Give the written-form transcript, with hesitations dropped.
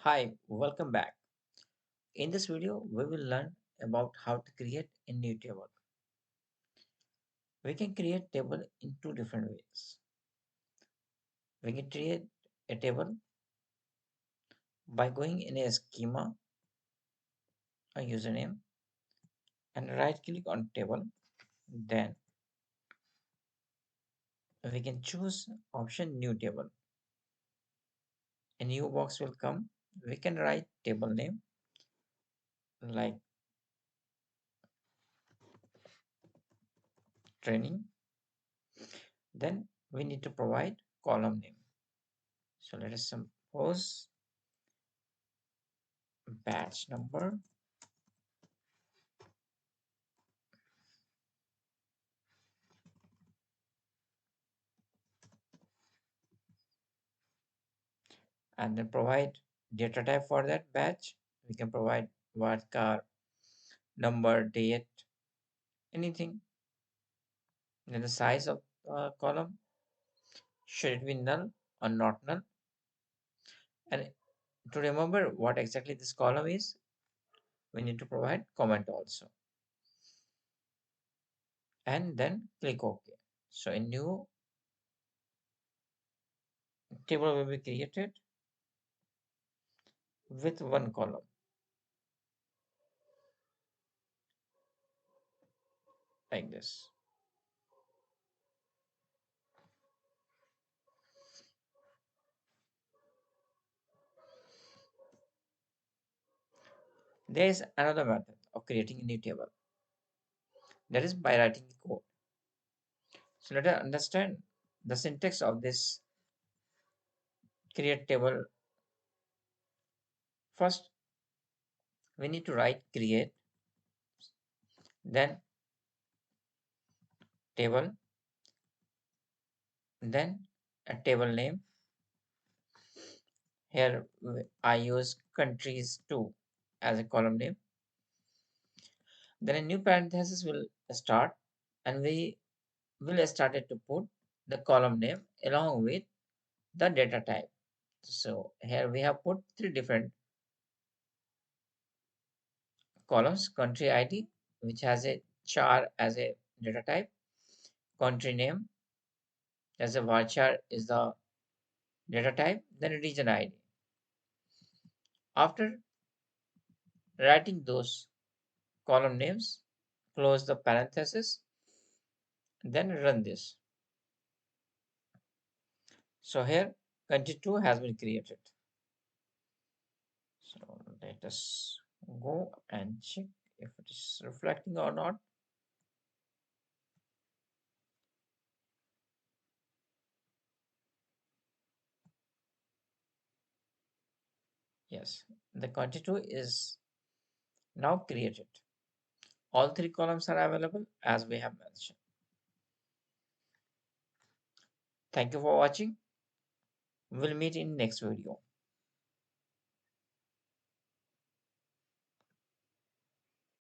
Hi, welcome back. In this video, we will learn about how to create a new table. We can create table in two different ways. We can create a table by going in a schema, a username, and right click on table. Then we can choose option new table. A new box will come. We can write table name like training. Then we need to provide column name. So let us suppose batch number. And then provide data type for that batch. We can provide varchar, number, date, anything. Then the size of column, should it be null or not null? And to remember what exactly this column is, we need to provide comment also. And then click OK. So a new table will be created with one column like this. There is another method of creating a new table, that is by writing the code. So let us understand the syntax of this create table. First, we need to write create, then table, then a table name. Here I use countries 2 as a column name. Then a new parenthesis will start, and we will start it to put the column name along with the data type. So here we have put three different columns: country ID, which has a char as a data type, country name as a varchar is the data type, then a region ID. After writing those column names, close the parenthesis, then run this. So here country 2 has been created. So let us go and check if it is reflecting or not. Yes, the country 2 is now created. All three columns are available as we have mentioned. Thank you for watching. We'll meet in next video.